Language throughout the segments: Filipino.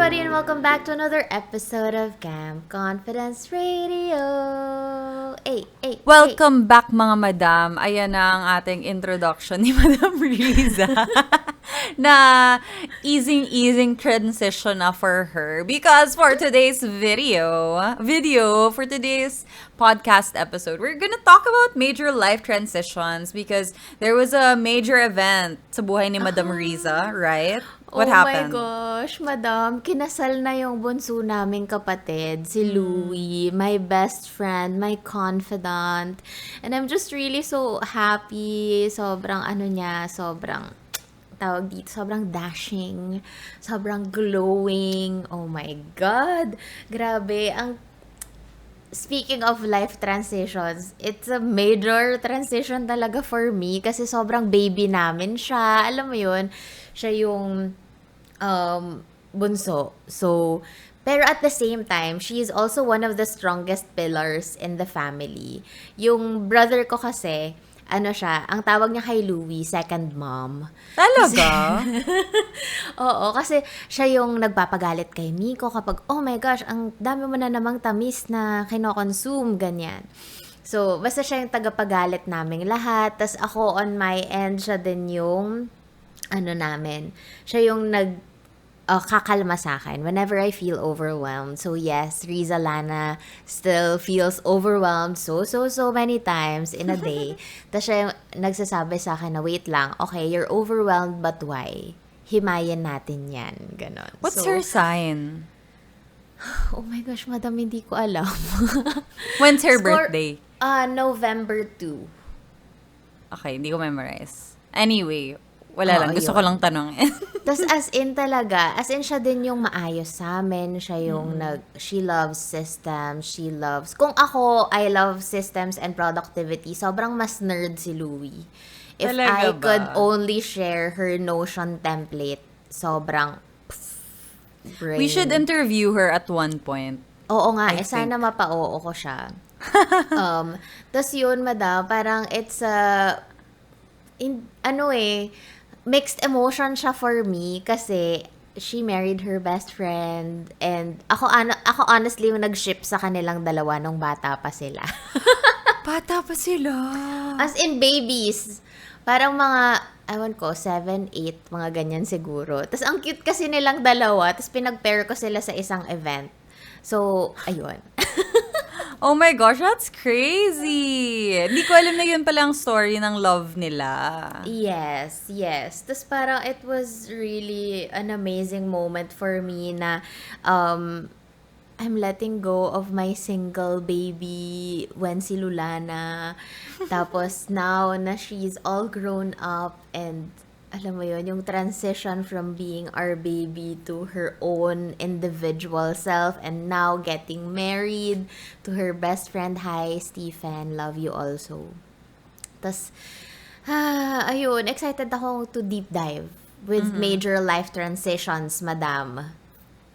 everybody, and welcome back to another episode of Camp Confidence Radio. Welcome back mga madam. Ayan na ang ating introduction ni Madam Rizza. Na easing transition na for her. Because for today's for today's podcast episode, we're gonna talk about major life transitions because there was a major event sa buhay ni Madam Rizza, right? What happened? Oh my gosh, madam, kinasal na yung bunso naming kapatid, si Louie, my best friend, my confidant. And I'm just really so happy. Sobrang tawag dito, sobrang dashing, sobrang glowing. Oh my God. Grabe. Speaking of life transitions, it's a major transition talaga for me kasi sobrang baby namin siya. Alam mo yun, siya yung bunso. So, pero at the same time, she is also one of the strongest pillars in the family. Yung brother ko kasi, ang tawag niya kay Louie, second mom. Talaga? Oo, kasi siya yung nagpapagalit kay Miko kapag, oh my gosh, ang dami mo na namang tamis na kinokonsume, ganyan. So, basta siya yung tagapagalit naming lahat. Tas ako on my end, siya din yung, siya yung kakalma sa akin whenever I feel overwhelmed. So yes, Rizza Lana still feels overwhelmed so many times in a day. Tapos siya yung nagsasabi sa akin na, wait lang, okay, you're overwhelmed, but why? Himayin natin yan. Ganon. What's her sign? Oh my gosh, madam, hindi ko alam. When's her birthday? November 2. Okay, hindi ko memorize. Anyway, wala lang. Gusto ko lang tanongin. Tapos as in siya din yung maayos sa amin. Siya yung she loves systems, kung ako, I love systems and productivity, sobrang mas nerd si Louie. If Talaga I ba? could only share her Notion template, sobrang brain. We should interview her at one point. Oo nga, I sana think. mapa-oo ko siya. Tas yun, madam, parang it's mixed emotion siya for me kasi she married her best friend and ako honestly yung nag-ship sa kanilang dalawa nung bata pa sila. Bata pa sila. As in babies. Parang mga, 7, 8, mga ganyan siguro. Tapos ang cute kasi nilang dalawa, tapos pinag-pair ko sila sa isang event. So, ayun. Oh my gosh, that's crazy. Hindi ko alam na yun pala ang story ng love nila. Yes. Tapos parang it was really an amazing moment for me na I'm letting go of my single baby when si Lulana. Tapos now na she's all grown up and alam mo yun, yung transition from being our baby to her own individual self and now getting married to her best friend. Hi, Stephen. Love you also. Tas, ayun, excited ako to deep dive with major life transitions, madam,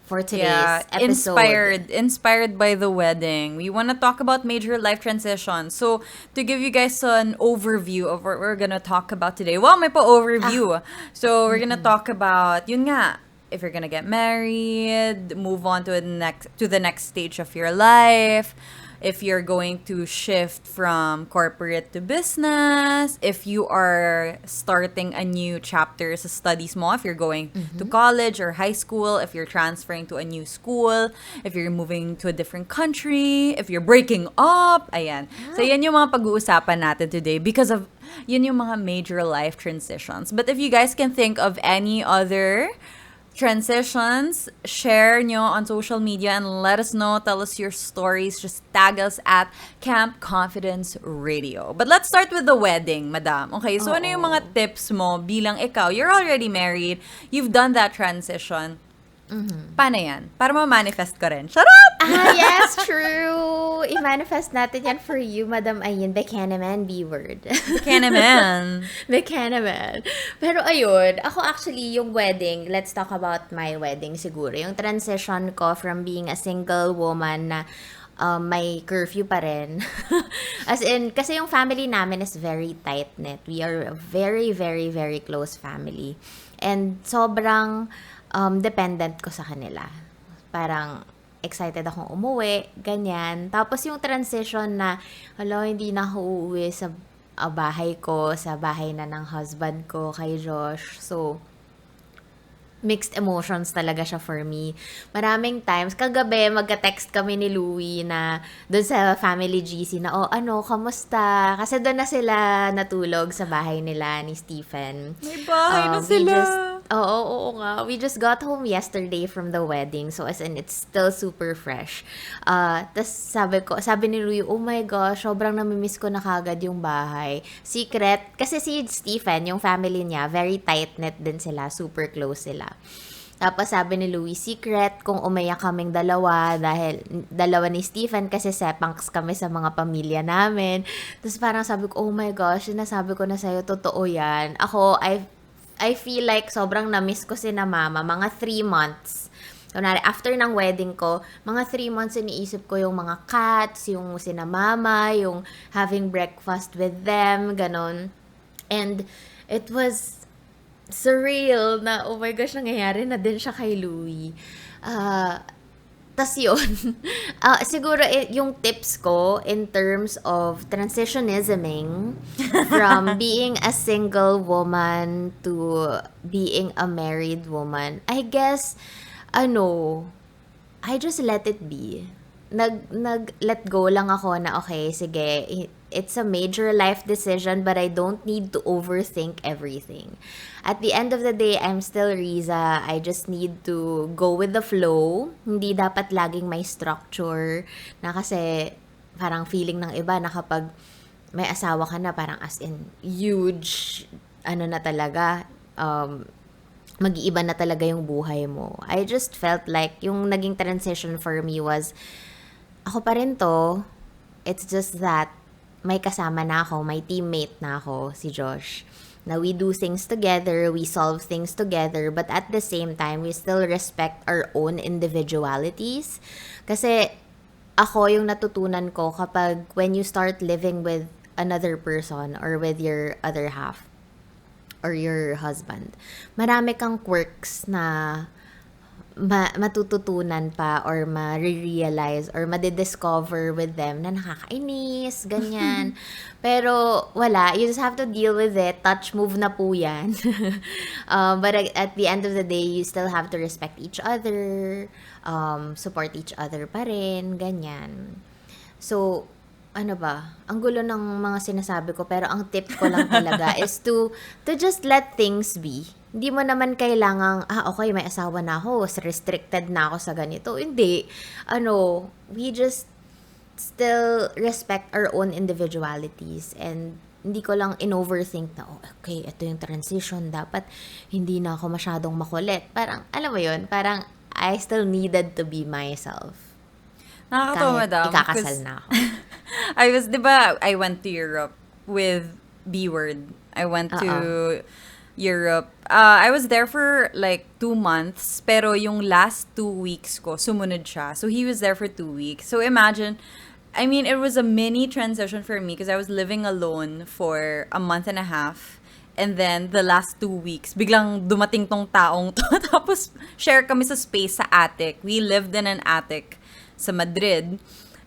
for today's episode. Inspired by the wedding. We want to talk about major life transitions. So, to give you guys an overview of what we're gonna talk about today. Well, may pa-overview. So, we're gonna talk about, yun nga, if you're gonna get married, move on to the next stage of your life, if you're going to shift from corporate to business, if you are starting a new chapter sa studies mo, if you're going to college or high school, if you're transferring to a new school, if you're moving to a different country, if you're breaking up, ayan. So, yan yung mga pag-uusapan natin today because of, yun yung mga major life transitions. But if you guys can think of any other transitions, share nyo on social media and let us know. Tell us your stories. Just tag us at Camp Confidence Radio. But let's start with the wedding, madam. Okay, so ano yung mga tips mo bilang ikaw? You're already married. You've done that transition. Paano yan? Para ma-manifest ko rin. Charot! Yes, true. I-manifest natin yan for you, Madam Ayin. Bekanaman, B-word. Bekanaman. Bekanaman. Pero ayun, ako actually, yung wedding, let's talk about my wedding siguro. Yung transition ko from being a single woman na may curfew pa rin. As in, kasi yung family namin is very tight-knit. We are a very, very, very close family. And sobrang dependent ko sa kanila. Parang excited akong umuwi, ganyan. Tapos yung transition na, hala, hindi na ako uuwi sa bahay ko, sa bahay na ng husband ko, kay Josh. So, mixed emotions talaga siya for me. Maraming times, kagabi, magka-text kami ni Louie na doon sa family GC na, oh, ano, kamusta? Kasi doon na sila natulog sa bahay nila ni Stephen. May bahay na We sila. just, oo nga. We just got home yesterday from the wedding. So, as in, it's still super fresh. Tas sabi ni Louie, oh my gosh, sobrang namimiss ko na kagad yung bahay. Secret, kasi si Stephen, yung family niya, very tight-knit din sila, super close sila. Tapos sabi ni Louie, secret kung umayak kaming dalawa dahil dalawa ni Stephen kasi sepangs kami sa mga pamilya namin. Tapos parang sabi ko, oh my gosh, sinasabi ko na sa'yo, totoo yan. Ako, I feel like sobrang na-miss ko si na mama, mga 3 months. Kunwari, after ng wedding ko, mga 3 months iniisip ko yung mga cats, yung sina mama, yung having breakfast with them, ganon. And it was surreal na, oh my gosh, nangyayari na din siya kay Louie. Tas yun, siguro yung tips ko in terms of transitionisming from being a single woman to being a married woman, I guess, I just let it be. Let go lang ako na, okay, sige, it's a major life decision but I don't need to overthink everything. At the end of the day, I'm still Rizza. I just need to go with the flow. Hindi dapat laging may structure na, kasi parang feeling ng iba na kapag may asawa ka na, parang as in huge, na talaga, mag-iiba na talaga yung buhay mo. I just felt like yung naging transition for me was, ako pa rin to. It's just that may kasama na ako, may teammate na ako, si Josh. Na we do things together, we solve things together, but at the same time, we still respect our own individualities. Kasi ako yung natutunan ko kapag when you start living with another person or with your other half or your husband, marami kang quirks na matututunan pa or ma-realize or ma-discover with them na nakakainis, ganyan. Pero wala, you just have to deal with it. Touch move na po yan. But at the end of the day, you still have to respect each other, support each other pa rin, ganyan. So, ano ba? Ang gulo ng mga sinasabi ko, pero ang tip ko lang talaga is to just let things be. Hindi mo naman kailangang, okay, may asawa na ako, restricted na ako sa ganito. Hindi. We just still respect our own individualities and hindi ko lang in-overthink na, okay, ito yung transition, dapat hindi na ako masyadong makulit. Parang, alam mo yun, parang I still needed to be myself. Nakakatawa, madam. Ikakasal na ako. I went to Europe with B-Word. I went to Europe. I was there for like 2 months, pero yung last 2 weeks ko, sumunod siya. So he was there for 2 weeks. So imagine, I mean, it was a mini transition for me because I was living alone for a month and a half. And then, the last 2 weeks, biglang dumating tong taong to. Tapos, share kami sa space sa attic. We lived in an attic sa Madrid.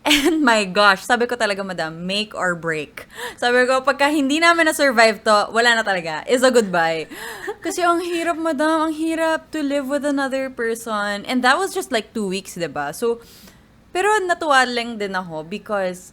And my gosh, sabi ko talaga, madam, make or break. Sabi ko, pagka hindi namin na-survive to, wala na talaga. It's a goodbye. Kasi ang hirap, madam, ang hirap to live with another person. And that was just like 2 weeks, diba? So, pero natuwa lang din ako because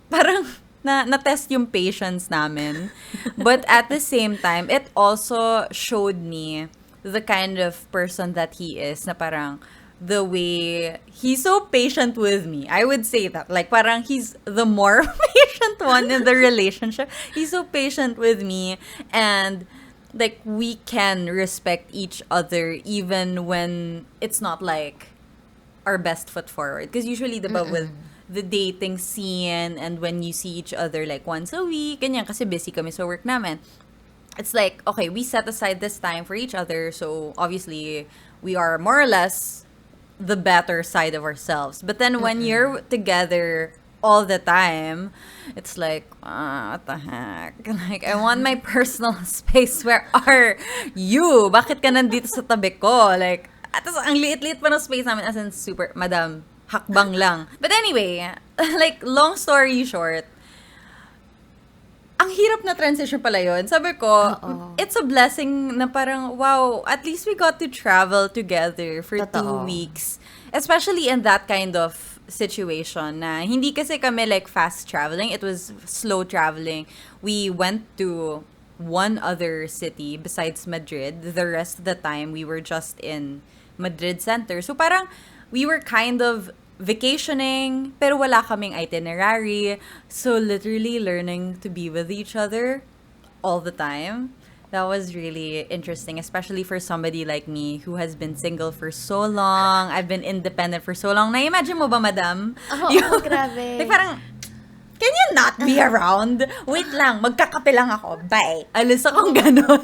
parang na-test yung patience namin. But at the same time, it also showed me the kind of person that he is, na parang, the way he's so patient with me. I would say that. Like, parang he's the more patient one in the relationship. He's so patient with me. And, like, we can respect each other even when it's not, like, our best foot forward. Because usually, diba, with the dating scene and when you see each other, like, once a week, ganyan, kasi busy kami sa work namin. It's like, okay, we set aside this time for each other. So, obviously, we are more or less the better side of ourselves. But then when you're together all the time, it's like, what the heck? Like, I want my personal space. Where are you? Bakit ka nandito sa tabi ko? Like, atas ang liit-liit pa ng space namin, as in super, madam, hakbang lang. But anyway, like, long story short, ang hirap na transition pala yun. Sabi ko, Oo. it's a blessing na parang, wow, at least we got to travel together for Totoo. 2 weeks. Especially in that kind of situation na hindi kasi kami like fast traveling. It was slow traveling. We went to one other city besides Madrid. The rest of the time, we were just in Madrid Center. So parang we were kind of vacationing, pero wala kaming itinerary. So literally learning to be with each other all the time. That was really interesting, especially for somebody like me who has been single for so long. I've been independent for so long. Na-imagine mo ba, madam? Oo, grabe. Like parang, can you not be around? Wait lang, magkakape lang ako. Bye. Alis akong ganon.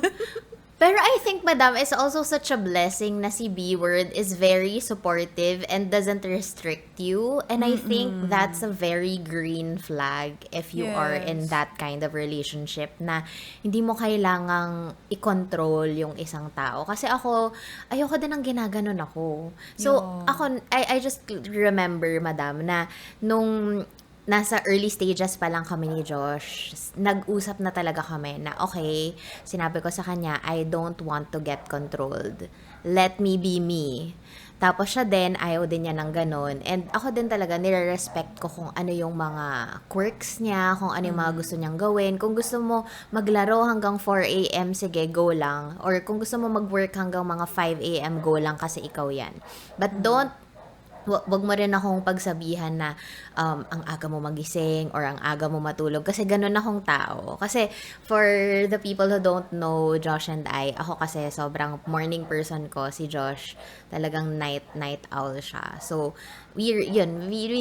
Pero I think, madam, it's also such a blessing na si B-Word is very supportive and doesn't restrict you. And I think that's a very green flag if you are in Yes. that kind of relationship na hindi mo kailangang i-control yung isang tao. Kasi ako, ayoko din ng ginaganon ako. So, Yeah. ako, I just remember, madam, na nung nasa early stages pa lang kami ni Josh, nag-usap na talaga kami na, okay, sinabi ko sa kanya, I don't want to get controlled. Let me be me. Tapos siya din, ayaw din niya ng ganun. And ako din talaga, nire-respect ko kung ano yung mga quirks niya, kung ano yung mga gusto niyang gawin. Kung gusto mo maglaro hanggang 4 a.m., sige, go lang. Or kung gusto mo mag-work hanggang mga 5 a.m., go lang kasi ikaw yan. But don't wag mo rin akong pagsabihan na ang aga mo magising or ang aga mo matulog kasi ganun akong tao. Kasi for the people who don't know Josh and I, ako kasi sobrang morning person ko, si Josh talagang night owl siya. So we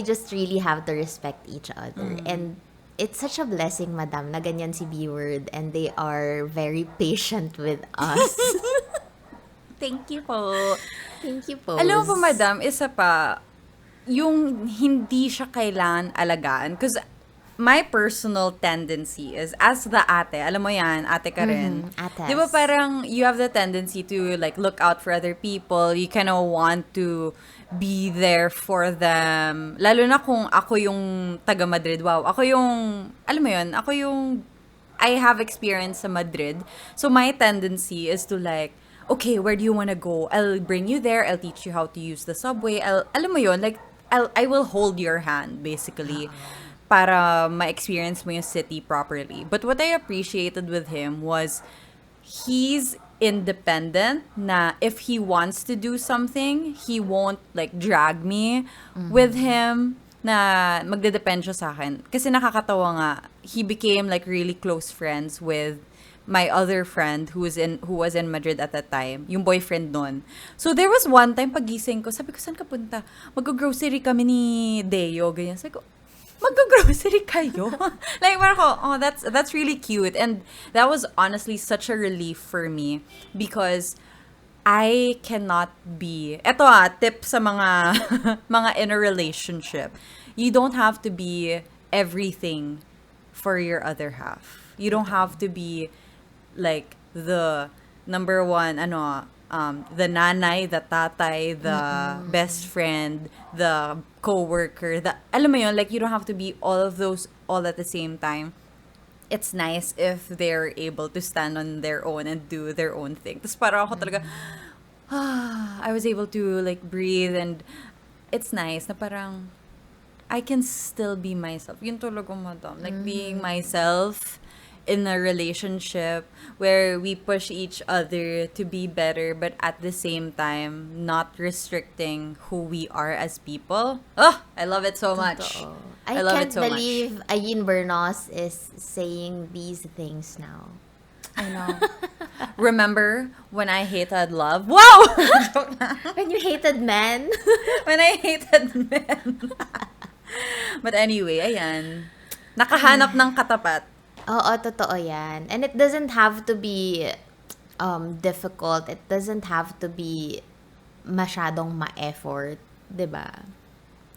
just really have to respect each other. And it's such a blessing, madam, na ganyan si B-Word and they are very patient with us. Thank you po. Thank you po. Alam mo po, madam, isa pa, yung hindi siya kailangan alagaan. Because my personal tendency is, as the ate, alam mo yan, ate ka rin. Ates. Di ba parang you have the tendency to like look out for other people. You kind of want to be there for them. Lalo na kung ako yung taga Madrid. Wow, ako yung, alam mo yun, ako yung, I have experience sa Madrid. So my tendency is to like, okay, where do you want to go? I'll bring you there. I'll teach you how to use the subway. Alam mo yun, like, I will hold your hand, basically, para ma-experience mo yung city properly. But what I appreciated with him was, he's independent na if he wants to do something, he won't, like, drag me with him na magdedepend siya sa akin. Kasi nakakatawa nga, he became, like, really close friends with my other friend who was in Madrid at that time, yung boyfriend nun. So there was one time pagising ko, sabi ko, saan ka punta? Mag-grocery kami ni Deo, ganyan. Sabi ko, mag-grocery kayo? Like, parang ko, oh, that's really cute. And that was honestly such a relief for me because I cannot be, eto tip sa mga mga in a relationship. You don't have to be everything for your other half. You don't have to be like the number one, the nanay, the tatay, the best friend, the coworker, alam mo yun, like you don't have to be all of those all at the same time. It's nice if they're able to stand on their own and do their own thing. Tapos parang ako talaga, I was able to like breathe, and it's nice na parang I can still be myself. Yun talaga, madam. Like being myself in a relationship where we push each other to be better, but at the same time, not restricting who we are as people. Oh, I love it so much. Totoo. I love can't it so much. believe Ayin Bernos is saying these things now. I know. Remember when I hated love? Wow! Joke lang. When you hated men. When I hated men. But anyway, ayan. Nakahanap ng katapat. Oo, totoo yan. And it doesn't have to be difficult. It doesn't have to be masyadong ma-effort. 'Di ba?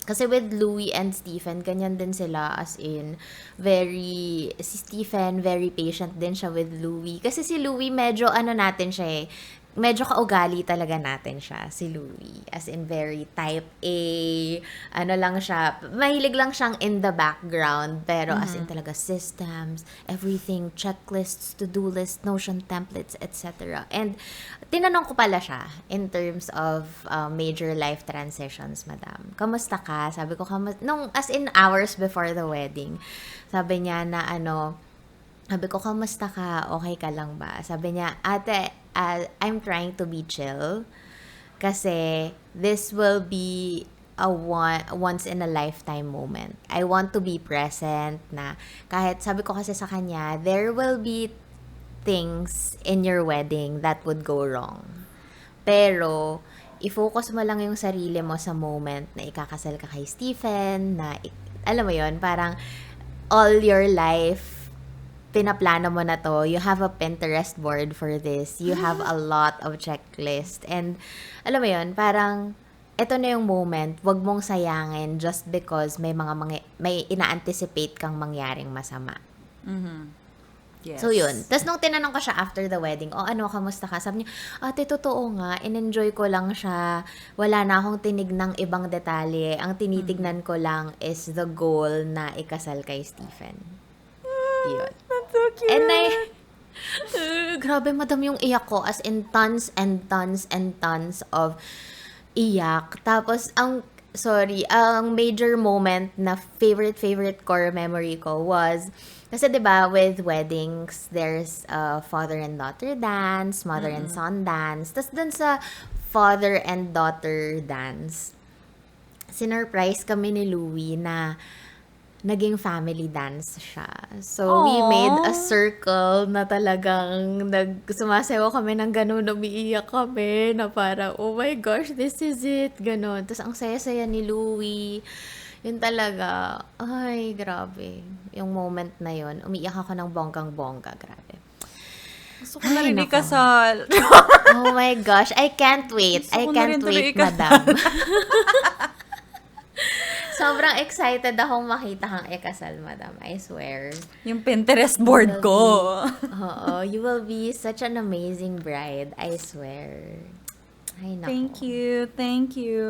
Kasi with Louie and Stephen, ganyan din sila, as in, si Stephen, very patient din siya with Louie. Kasi si Louie, medyo ano natin siya eh, medyo kaugali talaga natin siya, si Louie. As in, very type A, ano lang siya, mahilig lang siyang in the background, pero as in talaga systems, everything, checklists, to-do list, Notion templates, etc. And tinanong ko pala siya in terms of major life transitions, madam. Kamusta ka? Sabi ko, nung as in hours before the wedding, sabi niya na sabi ko, kamusta ka? Okay ka lang ba? Sabi niya, ate, I'm trying to be chill kasi this will be a once in a lifetime moment. I want to be present na kahit sabi ko kasi sa kanya, there will be things in your wedding that would go wrong. Pero, i-focus mo lang yung sarili mo sa moment na ikakasal ka kay Stephen, na, alam mo yon parang all your life, pinaplano mo na to. You have a Pinterest board for this. You have a lot of checklist. And, alam mo yon parang, ito na yung moment, wag mong sayangin just because may ina-anticipate kang mangyaring masama. Yes. So, yun. Tapos, nung tinanong ko siya after the wedding, kamusta ka? Sabi niya, ate, totoo nga, in-enjoy ko lang siya. Wala na akong tinignang ibang detalye. Ang tinitignan ko lang is the goal na ikasal kay Stephen. Yun. That's so cute. And grabe, madam, yung iyak ko. As in, tons and tons and tons of iyak. Tapos, ang major moment na favorite core memory ko was, kasi 'di ba with weddings, there's father and daughter dance, mother and son dance. Tapos dun sa father and daughter dance, sinurprise kami ni Louie na naging family dance siya. So, we made a circle na talagang sumasayaw kami ng ganun, umiiyak kami na parang, oh my gosh, this is it, ganun. Tapos, ang saya-saya ni Louie. Yun talaga, ay, grabe. Yung moment na yun, umiiyak ako ng bonggang-bongga, grabe. Gusto ko na rin ikasal. Oh my gosh, I can't wait. I can't wait, madam. Sobrang excited akong makita kang ikasal, madam. I swear. Yung Pinterest board ko. Oo, you will be such an amazing bride. I swear. Ay, nako. Thank you.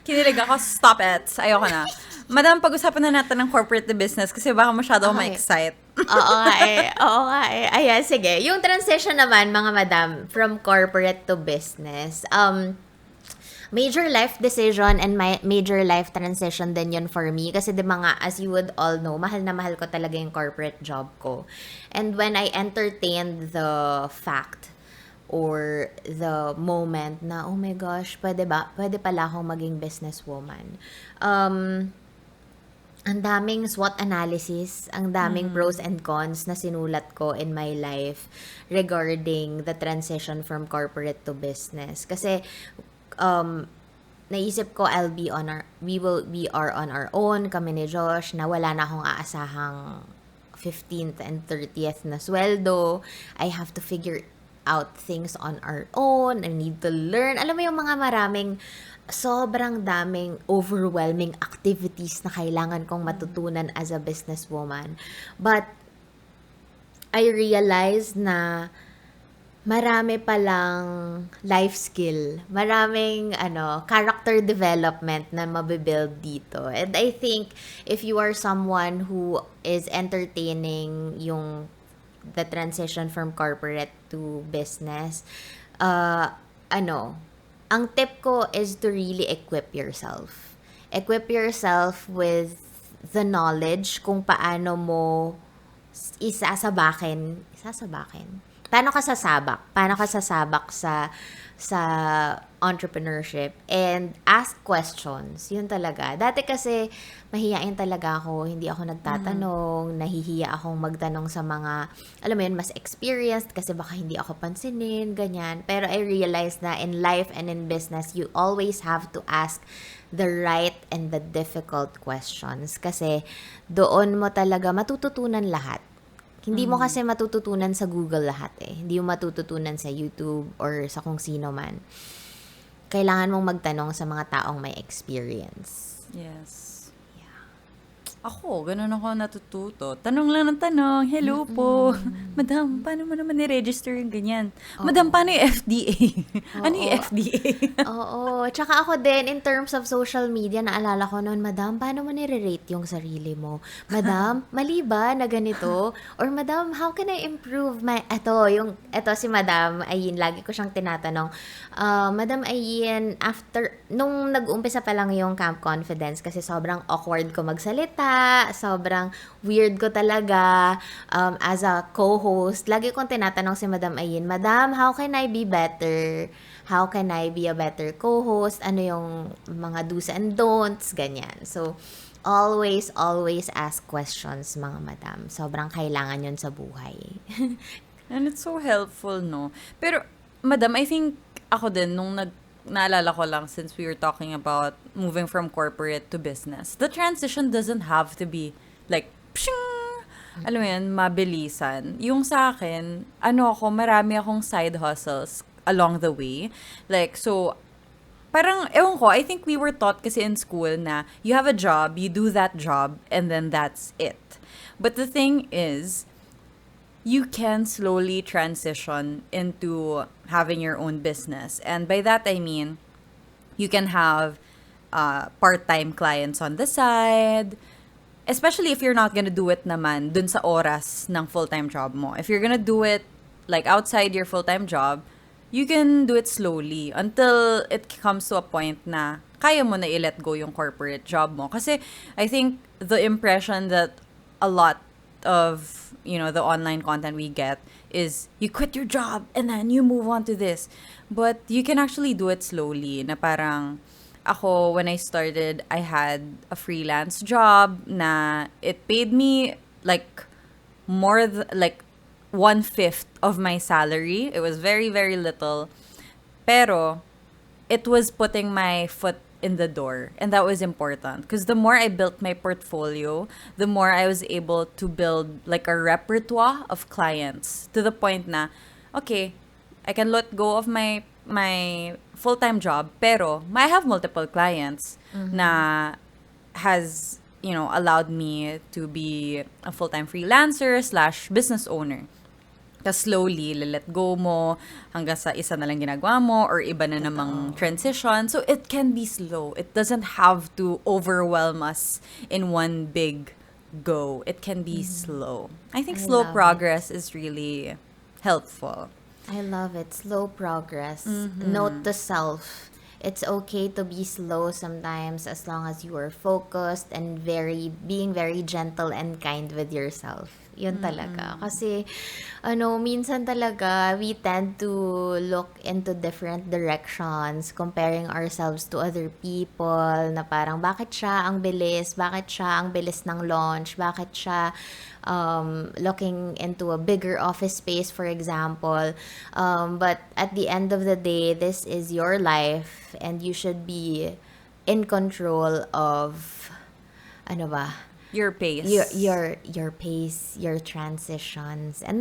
Kinilig ako, stop it. Ayoko na. Madam, pag-usapan na natin ng corporate to business kasi baka masyado ako ma-excite. Oo nga eh. Ayan, sige. Yung transition naman, mga madam, from corporate to business. Major life decision and major life transition din yun for me. Kasi as you would all know, mahal na mahal ko talaga yung corporate job ko. And when I entertained the fact or the moment na, oh my gosh, pwede pala akong maging businesswoman. Ang daming SWOT analysis, ang daming pros and cons na sinulat ko in my life regarding the transition from corporate to business. Kasi, naisip ko we are on our own, kami ni Josh, na wala na akong aasahang 15th and 30th na sweldo. I have to figure out things on our own. I need to learn. Alam mo yung mga sobrang daming overwhelming activities na kailangan kong matutunan as a businesswoman. But, I realized na marami palang life skill, maraming character development na mabibuild dito. And I think if you are someone who is entertaining the transition from corporate to business, ang tip ko is to really equip yourself. Equip yourself with the knowledge kung paano mo isasabakin. Paano ka sasabak sa entrepreneurship and ask questions. Yun talaga. Dati kasi mahihain talaga ako, hindi ako nagtatanong, nahihiya akong magtanong sa mga, alam mo yun, mas experienced kasi baka hindi ako pansinin, ganyan. Pero I realized na in life and in business, you always have to ask the right and the difficult questions kasi doon mo talaga matututunan lahat. Hindi mo kasi matututunan sa Google lahat eh. Hindi mo matututunan sa YouTube or sa kung sino man. kailangan mong magtanong sa mga taong may experience. Yes. Ako, ganun ako natututo. Tanong lang ng tanong, hello po. Madam, paano mo naman i-register yung ganyan? Madam, Oo. paano yung FDA? Ano yung Oo. FDA? Oo. Tsaka ako din, in terms of social media, naalala ko noon, Madam, paano mo nire-rate yung sarili mo? Madam, mali ba na ganito? Or Madam, how can I improve my... Eto si Madam Ayin, lagi ko siyang tinatanong. Madam Ayin, nung nag-umpisa pa lang yung Camp Confidence, kasi sobrang awkward ko magsalita, sobrang weird ko talaga as a co-host. Lagi kong tinatanong si Madam Ayin, Madam, how can I be better? How can I be a better co-host? Ano yung mga do's and don'ts? Ganyan. So, always ask questions, mga madam. Sobrang kailangan yun sa buhay. And it's so helpful, no? Pero, madam, I think ako din, naalala ko lang since we were talking about moving from corporate to business, the transition doesn't have to be like, pshing! Alam mo yan, mabilisan. Yung sa akin, marami akong side hustles along the way. Like, so, parang, ewan ko, I think we were taught kasi in school na you have a job, you do that job, and then that's it. But the thing is, you can slowly transition into having your own business. And by that, I mean, you can have part-time clients on the side, especially if you're not gonna do it naman dun sa oras ng full-time job mo. If you're gonna do it like outside your full-time job, you can do it slowly until it comes to a point na kaya mo na i-let go yung corporate job mo. Kasi I think the impression that a lot of, the online content we get is you quit your job and then you move on to this. But you can actually do it slowly na parang ako, when I started, I had a freelance job na it paid me like like 1/5 of my salary. It was very, very little. Pero it was putting my foot in the door. And that was important. Because the more I built my portfolio, the more I was able to build like a repertoire of clients to the point na, okay, I can let go of my full-time job, pero I have multiple clients na has, allowed me to be a full-time freelancer slash business owner. Tapos slowly, let go mo hanggang sa isa na lang ginagawa mo or iba na namang transition. So it can be slow. It doesn't have to overwhelm us in one big go. It can be slow. I think I slow love progress is really helpful. I love it. Slow progress. Note to self. It's okay to be slow sometimes as long as you are focused and being very gentle and kind with yourself. Yun talaga. Kasi, minsan talaga, we tend to look into different directions, comparing ourselves to other people, na parang, bakit siya ang bilis? Bakit siya ang bilis ng launch? Bakit siya looking into a bigger office space, for example. But at the end of the day, this is your life and you should be in control of, ano ba? Your pace. Your pace, your transitions. And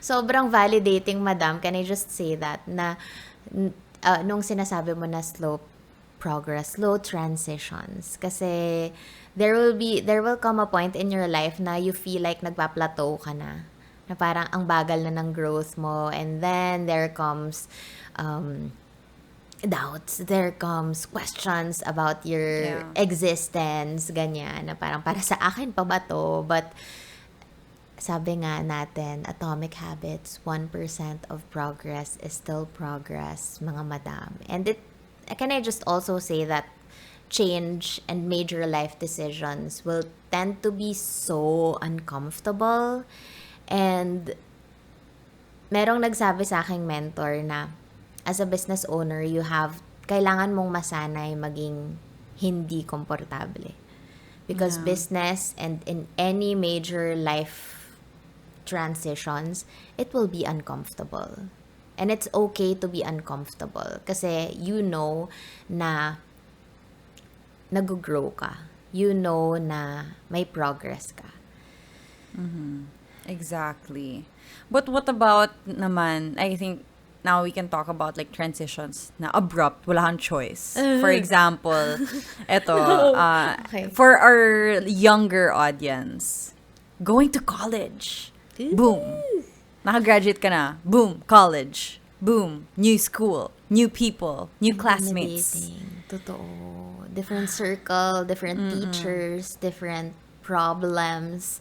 sobrang validating, madam. Can I just say that? Na, nung sinasabi mo na slow progress, slow transitions. Kasi, there will come a point in your life na you feel like nagpa-plateau ka na. Na parang ang bagal na ng growth mo. And then, there comes, doubts, there comes questions about your existence, ganyan, na parang para sa akin pa ba to? But sabi nga natin, Atomic Habits, 1% of progress is still progress, mga madam. And can I just also say that change and major life decisions will tend to be so uncomfortable. And merong nagsabi sa aking mentor na as a business owner, kailangan mong masanay maging hindi komportable. Because business and in any major life transitions, it will be uncomfortable. And it's okay to be uncomfortable. Kasi na nag-grow ka. Na may progress ka. Exactly. But what about naman, I think, now we can talk about like transitions na abrupt, wala kang choice. For example, eto, Okay. for our younger audience, going to college. Boom. Nakagraduate ka na. Boom. College. Boom. New school. New people. New classmates. Intimidating. Totoo. Different circle, different teachers, different problems.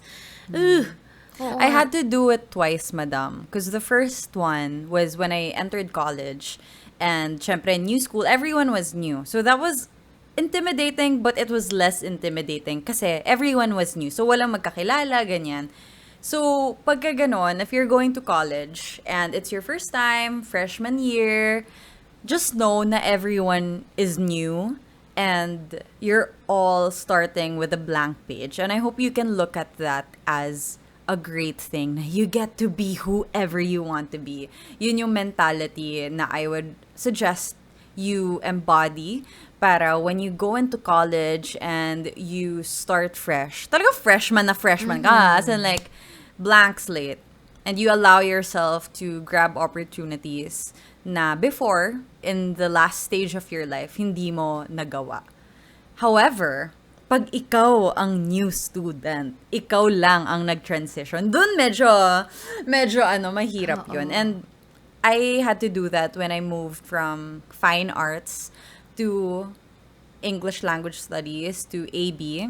Ugh. Oo I nga. had to do it twice, madam. Because the first one was when I entered college. And syempre, new school, everyone was new. So that was intimidating, but it was less intimidating kasi everyone was new. So walang magkakilala, ganyan. So, pagka ganon, if you're going to college and it's your first time, freshman year, just know na everyone is new and you're all starting with a blank page. And I hope you can look at that as a great thing. You get to be whoever you want to be. Yun yung mentality na I would suggest you embody para when you go into college and you start fresh. Talaga freshman na freshman ka. As in like, blank slate. And you allow yourself to grab opportunities na before, in the last stage of your life, hindi mo nagawa. However, pag ikaw ang new student, ikaw lang ang nag-transition, dun medyo mahirap yun. And I had to do that when I moved from fine arts to English language studies to AB.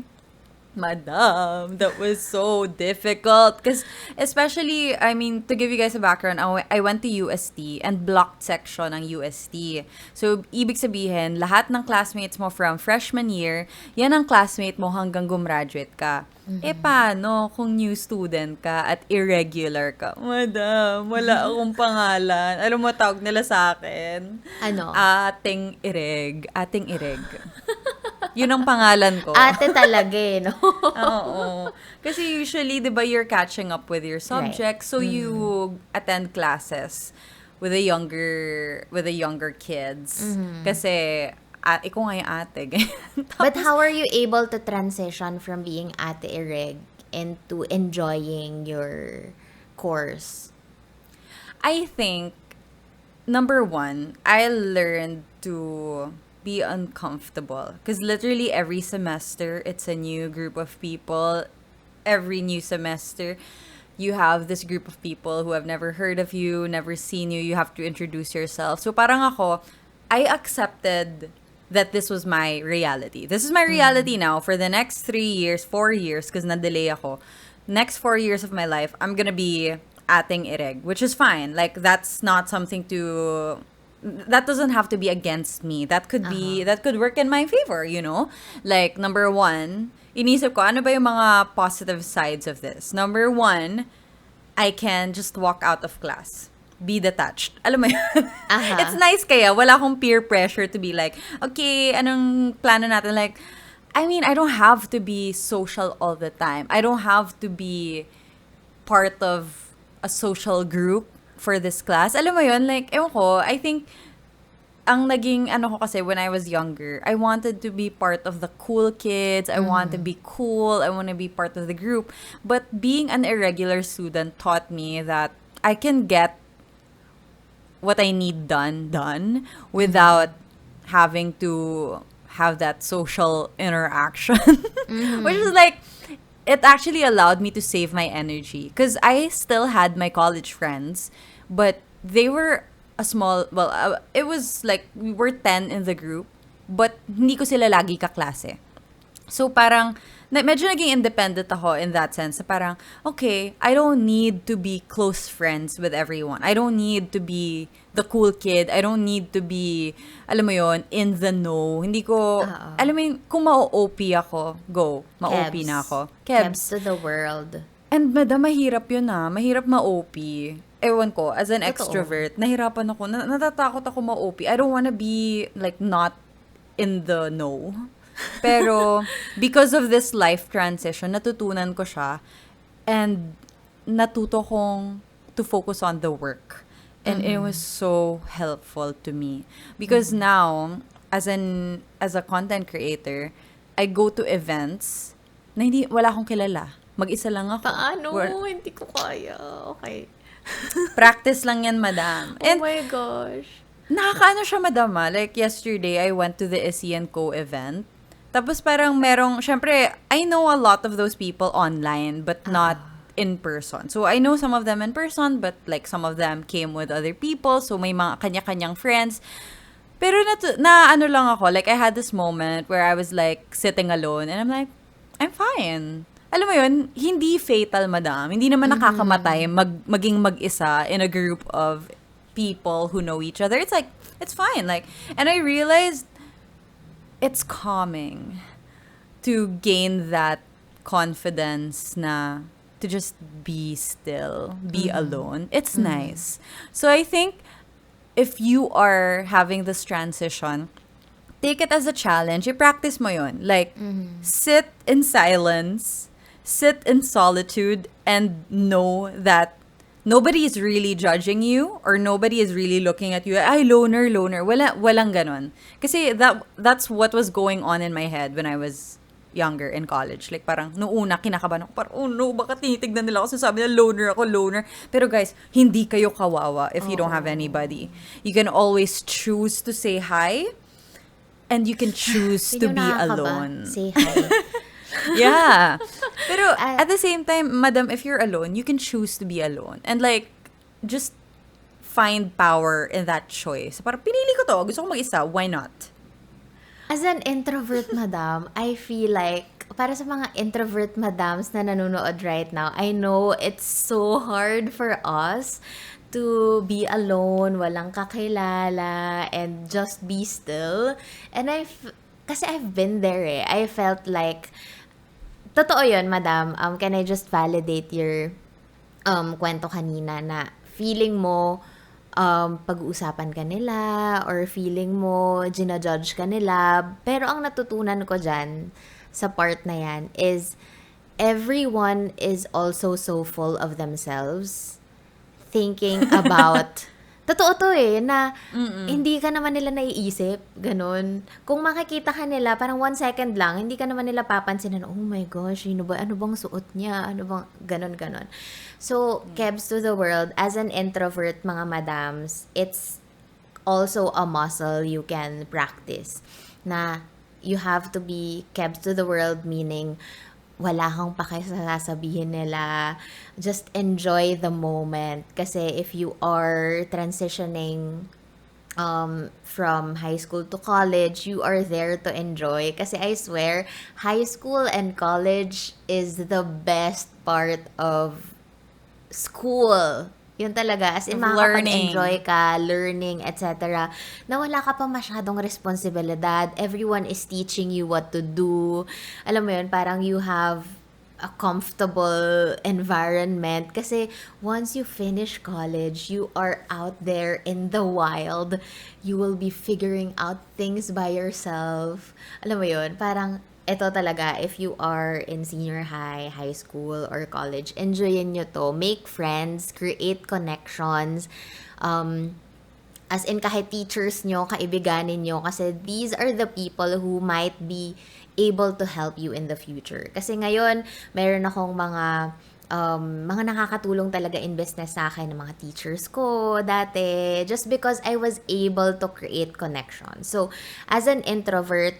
Madam, that was so difficult. Because especially, I mean, to give you guys a background, I went to UST and blocked section ng UST. So, ibig sabihin, lahat ng classmates mo from freshman year, yan ang classmate mo hanggang gumraduate ka. Eh, paano kung new student ka at irregular ka? Madam, wala akong pangalan. Alam mo, tawag nila sa akin? Ano? Ating ireg. Ating ireg. Yun ang pangalan ko. Ate talaga eh, no? Oo. Kasi usually, di ba, you're catching up with your subjects. So, you attend classes with the younger kids. Kasi, ikaw nga yung ate. But how are you able to transition from being ate ireg into enjoying your course? I think, number one, I learned to be uncomfortable. Because literally every semester, it's a new group of people. Every new semester, you have this group of people who have never heard of you, never seen you. You have to introduce yourself. So parang ako, I accepted that this was my reality. This is my reality now for the next 3 years, 4 years, because na-delay ako. Next 4 years of my life, I'm gonna be ating ireg, which is fine. Like, that's not something to... That doesn't have to be against me. That could be, that could work in my favor, you know? Like, number one, inisip ko, ano ba yung mga positive sides of this? Number one, I can just walk out of class. Be detached. Alam mo yun? It's nice kaya. Wala akong peer pressure to be like, okay, anong plano natin? Like, I mean, I don't have to be social all the time. I don't have to be part of a social group for this class. Alam mo yun? Like, ewan ko, I think, ang naging ano ko kasi when I was younger, I wanted to be part of the cool kids. I want to be cool. I want to be part of the group. But being an irregular student taught me that I can get what I need done without having to have that social interaction. Which is like, it actually allowed me to save my energy. Because I still had my college friends, but they were a small, well, it was like, we were 10 in the group, but hindi ko sila lagi kaklase. So parang, medyo naging independent ako in that sense. Parang, okay, I don't need to be close friends with everyone. I don't need to be the cool kid. I don't need to be, alam mo yon, in the know. Hindi ko, alam mo yun, kung ma-OP ako, go. Ma-OP na ako. Kebs to the world. And madam, mahirap yun Mahirap ma-OP. Ewan ko, as an Totoo. extrovert, nahirapan ako. Natatakot ako ma-OP. I don't wanna be, like, not in the know. Pero, because of this life transition, natutunan ko siya. And, natuto kong to focus on the work. And it was so helpful to me. Because now, as a content creator, I go to events na wala akong kilala. Mag-isa lang ako. Paano? Where- Hindi ko kaya. Okay. Practice lang yan, madam. Oh And my gosh. nakakaano siya, madam, ah. Like, yesterday, I went to the SEN Co event. Tapos parang merong, syempre, I know a lot of those people online, but not in person. So, I know some of them in person, but like, some of them came with other people. So, may mga kanya-kanyang friends. Pero ano lang ako, like, I had this moment where I was like, sitting alone, and I'm like, I'm fine. Alam mo yun, hindi fatal, madam. Hindi naman nakakamatay maging mag-isa in a group of people who know each other. It's like, it's fine. Like, and I realized it's calming to gain that confidence na to just be still, be alone. It's nice. So I think if you are having this transition, take it as a challenge. I-practice mo yun. Like, sit in silence, sit in solitude, and know that nobody is really judging you or nobody is really looking at you. Ay, loner, loner. Walang ganon. Kasi that's what was going on in my head when I was younger in college. Like, parang, noong una, kinakabahan ako, parang, oh no, baka tinitignan nila ako, sasabi nila, loner ako, loner. Pero guys, hindi kayo kawawa if you don't have anybody. You can always choose to say hi, and you can choose to Yun yung be nakakaba. alone. Say hi. Yeah. Pero at the same time, madam, if you're alone, you can choose to be alone. And like, just find power in that choice. Parang, pinili ko to, gusto ko mag-isa, why not? As an introvert madam, I feel like, para sa mga introvert madams na nanonood right now, I know it's so hard for us to be alone, walang kakilala, and just be still. And kasi I've been there eh. I felt like, totoo yun, madam. Can I just validate your kwento kanina na feeling mo pag-uusapan ka nila or feeling mo ginajudge ka nila. Pero ang natutunan ko dyan sa part na yan is everyone is also so full of themselves thinking about totoo to eh, na hindi ka naman nila naiisip, ganun. Kung makikita ka nila, parang 1 second lang, hindi ka naman nila papansin na, oh my gosh, ano bang suot niya? Ano bang, ganun. So, kebs to the world, as an introvert, mga madams, it's also a muscle you can practice. Na you have to be kebs to the world, meaning wala kang pake sa sasabihin nila. Just enjoy the moment. Kasi if you are transitioning from high school to college, you are there to enjoy. Kasi I swear, high school and college is the best part of school. Yun talaga. As in, Of learning. makakapag-enjoy ka, learning, etc. Na wala ka pa masyadong responsibilidad. Everyone is teaching you what to do. Alam mo yun, parang you have a comfortable environment. Kasi once you finish college, you are out there in the wild. You will be figuring out things by yourself. Alam mo yun, parang ito talaga, if you are in senior high, high school, or college, enjoyin nyo to. Make friends, create connections. As in, kahit teachers nyo, kaibiganin nyo. Kasi these are the people who might be able to help you in the future. Kasi ngayon, meron akong mga nakakatulong talaga in business sa akin ng mga teachers ko dati. Just because I was able to create connections. So, as an introvert,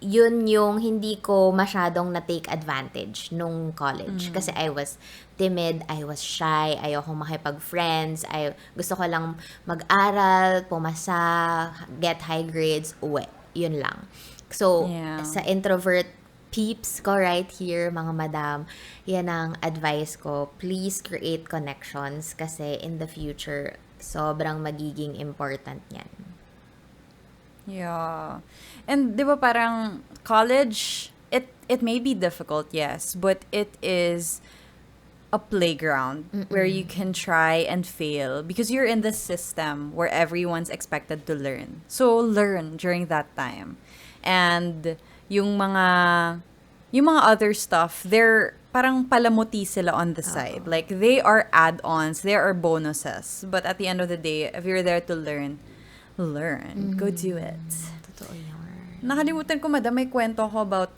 yun yung hindi ko masyadong na-take advantage nung college. Kasi I was timid, I was shy, ayoko makipag-friends, gusto ko lang mag-aral, pumasa, get high grades, uwi. Yun lang. So, Yeah. sa introvert peeps ko right here, mga madam, yan ang advice ko. Please create connections kasi in the future, sobrang magiging important yan. Yeah. And 'di ba parang college, it may be difficult, yes, but it is a playground where you can try and fail because you're in the system where everyone's expected to learn. So learn during that time. And yung mga other stuff, they're parang palamuti sila on the side. Like they are add-ons, they are bonuses. But at the end of the day, if you're there to learn. Go do it. Totoo yun. Nakalimutan ko, madam, may kwento ko about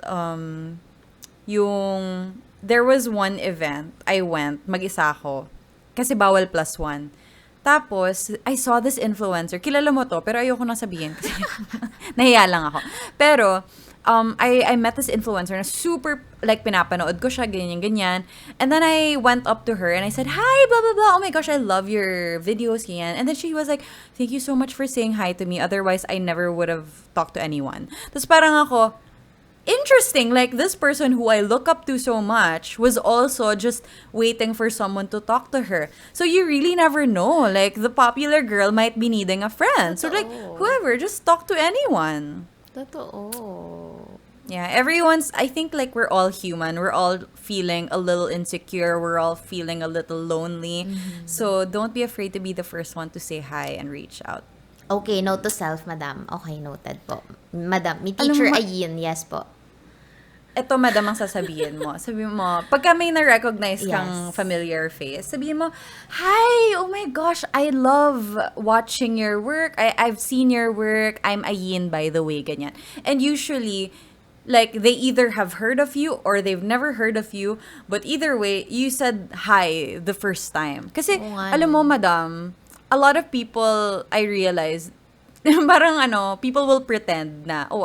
there was one event I went, mag-isa ako. Kasi bawal +1. Tapos, I saw this influencer. Kilala mo to, pero ayoko nang sabihin kasi nahiya lang ako. Pero, I met this influencer na super, like, pinapanood ko siya, ganyan. And then I went up to her and I said, hi, blah, blah, blah. Oh my gosh, I love your videos, ganyan. And then she was like, thank you so much for saying hi to me. Otherwise, I never would have talked to anyone. Tapos parang ako, interesting, like this person who I look up to so much was also just waiting for someone to talk to her. So you really never know, like the popular girl might be needing a friend. So like Totoo. whoever, just talk to anyone. Totoo. Yeah, I think like we're all human. We're all feeling a little insecure. We're all feeling a little lonely. So don't be afraid to be the first one to say hi and reach out. Okay, note to self, madam. Okay, noted po. Madam, may Alam mo, teacher Ayin, yes po. Ito, madam, ang sasabihin mo. Sabihin mo, pagka may na-recognize kang Yes. familiar face, sabihin mo, hi, oh my gosh, I love watching your work. I've seen your work. I'm Ayin, by the way, ganyan. And usually, like, they either have heard of you or they've never heard of you. But either way, you said hi the first time. Kasi, Oo nga, alam mo, no. madam, a lot of people, I realized, parang people will pretend na, oh,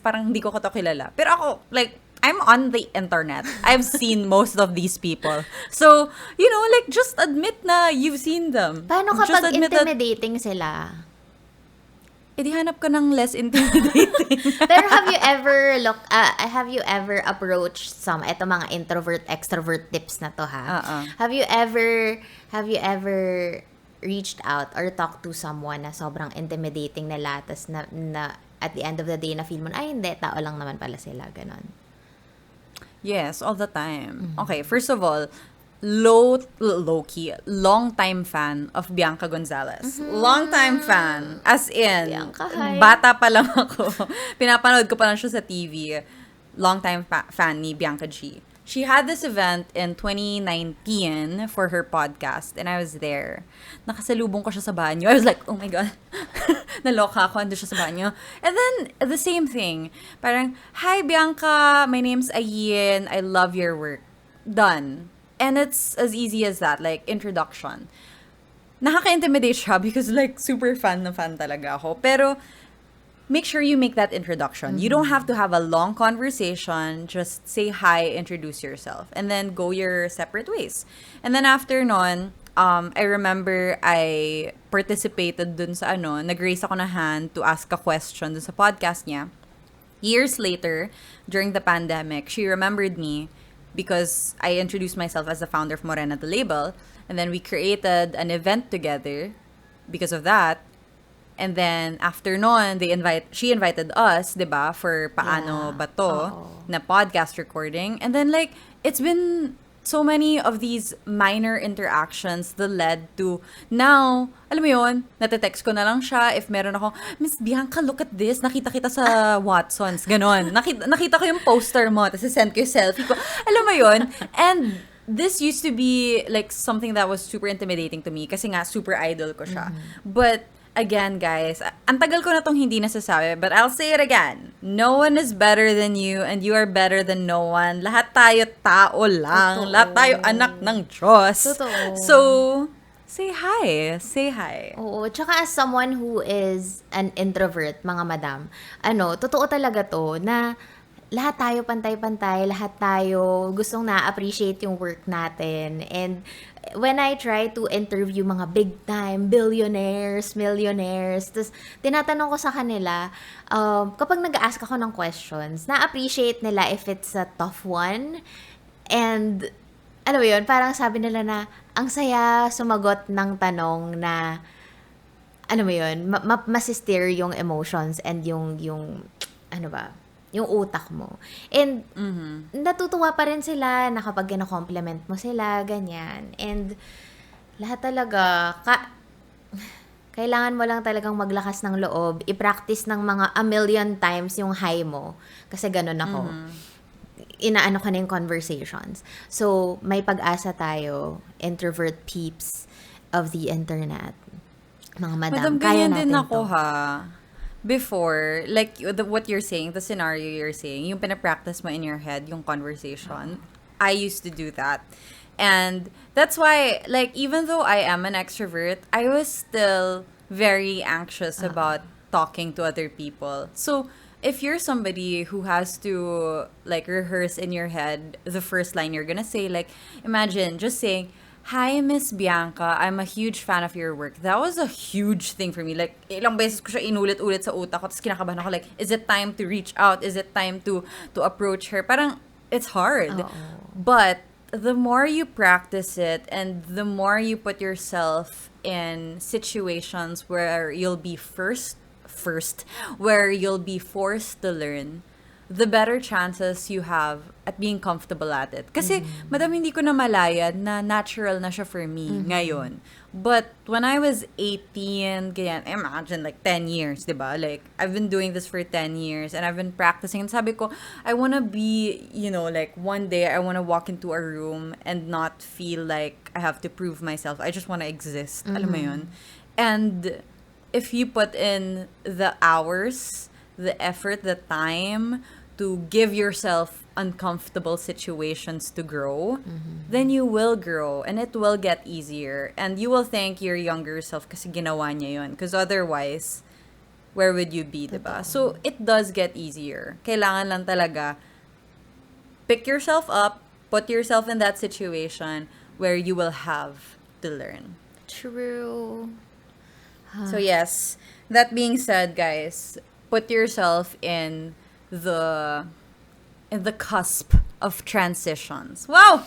parang hindi ko to kilala. Pero ako, like, I'm on the internet. I've seen most of these people. So, like, just admit na you've seen them. Paano Just kapag admit that, intimidating sila? di hanap ka ng less intimidating. Pero have you ever approached eto mga introvert extrovert tips na to ha? Have you ever reached out or talked to someone na sobrang intimidating nila tas na at the end of the day na feel mo ay hindi, tao lang naman pala sila, ganon. Yes, all the time. Okay, first of all, low-key, long-time fan of Bianca Gonzalez. Long-time fan. As in, Bianca, hi. bata pa lang ako. Pinapanood ko pa lang siya sa TV. Long-time fan ni Bianca G. She had this event in 2019 for her podcast and I was there. Nakasalubong ko siya sa banyo. I was like, oh my God. Naloka ako, ando siya sa banyo. And then, the same thing. Parang, hi Bianca, my name's Ayin. I love your work. Done. And it's as easy as that, like, introduction. Nakaka-intimidate siya because, like, super fan na fan talaga ako. Pero, make sure you make that introduction. You don't have to have a long conversation. Just say hi, introduce yourself, and then go your separate ways. And then after nun, I remember I participated dun sa nag-raise ako na hand to ask a question dun sa podcast niya. Years later, during the pandemic, she remembered me because I introduced myself as the founder of Morena the Label, and then we created an event together because of that. And then, after nun, she invited us, diba, for Paano Yeah. Ba To, Oo. na podcast recording. And then, like, it's been so many of these minor interactions that led to, now, alam mo yun, natitext ko na lang siya if meron ako, Miss Bianca, look at this, nakita kita sa Watsons, ganon. Nakita ko yung poster mo, tapos send ko yung selfie ko. Alam mo yun? And this used to be, like, something that was super intimidating to me kasi nga, super idol ko siya. But, again, guys, ang tagal ko na tong hindi nasasabi, but I'll say it again. No one is better than you and you are better than no one. Lahat tayo tao lang. Totoo. Lahat tayo anak ng Diyos. Totoo. So, say hi. Say hi. Oo, tsaka as someone who is an introvert, mga madam, totoo talaga to na lahat tayo pantay-pantay, lahat tayo gustong na-appreciate yung work natin. And when I try to interview mga big-time billionaires, millionaires, tapos tinatanong ko sa kanila, kapag nag-ask ako ng questions, na-appreciate nila if it's a tough one. And, alam mo yun, parang sabi nila na, ang saya sumagot ng tanong na, ano mo yun, masisteer yung emotions and yung yung utak mo. And, natutuwa pa rin sila na kapag kina-compliment mo sila, ganyan. And, lahat talaga, kailangan mo lang talagang maglakas ng loob, i-practice ng mga a million times yung hi mo. Kasi ganun ako. Inaano ka na yung conversations. So, may pag-asa tayo, introvert peeps of the internet. Mga madam, kaya ganyan natin din ako, to. ha. Before, like, what you're saying, the scenario you're saying, yung pinapractice mo in your head, yung conversation, I used to do that. And that's why, like, even though I am an extrovert, I was still very anxious about talking to other people. So, if you're somebody who has to, like, rehearse in your head the first line you're gonna say, like, imagine just saying, "Hi, Miss Bianca. I'm a huge fan of your work." That was a huge thing for me. Like, ilang beses ko siya inulit-ulit sa utak ko. Tapos kinakabahan ako, like, is it time to reach out? Is it time to approach her? Parang, it's hard. Oo. But, the more you practice it and the more you put yourself in situations where you'll be first, where you'll be forced to learn, the better chances you have at being comfortable at it. Kasi, madam, hindi ko na malayan na natural na siya for me ngayon. But, when I was 18, ganyan, imagine, like, 10 years, diba? Like, I've been doing this for 10 years and I've been practicing. And sabi ko, I wanna be, like, one day I wanna walk into a room and not feel like I have to prove myself. I just wanna exist. Alam mo yun? And, if you put in the hours, the effort, the time to give yourself uncomfortable situations to grow, then you will grow and it will get easier. And you will thank your younger self kasi ginawa niya yun. Because otherwise, where would you be, diba? So, it does get easier. Kailangan lang talaga pick yourself up, put yourself in that situation where you will have to learn. True. So yes, that being said, guys, put yourself in the cusp of transitions. Wow!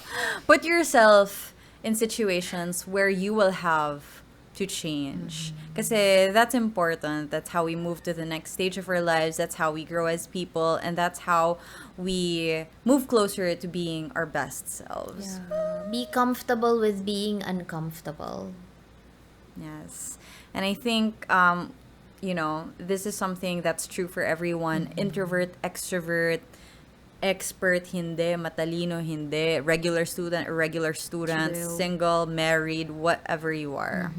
Put yourself in situations where you will have to change. Kasi that's important. That's how we move to the next stage of our lives. That's how we grow as people. And that's how we move closer to being our best selves. Yeah. Be comfortable with being uncomfortable. Yes. And I think, this is something that's true for everyone. Introvert, extrovert, expert, hindi, matalino, hindi, regular student, irregular student, True. single, married, whatever you are.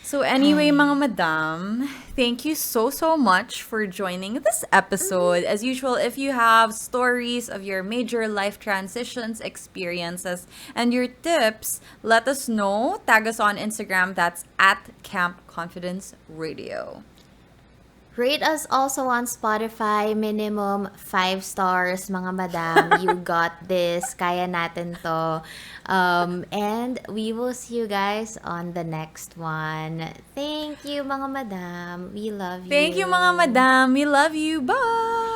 So anyway, mga madam, thank you so, so much for joining this episode. As usual, if you have stories of your major life transitions, experiences, and your tips, let us know. Tag us on Instagram. That's at Camp Confidence Radio. Rate us also on Spotify, minimum 5 stars, mga madam. You got this. Kaya natin to. And we will see you guys on the next one. Thank you, mga madam. We love you. Thank you, mga madam. We love you. Bye!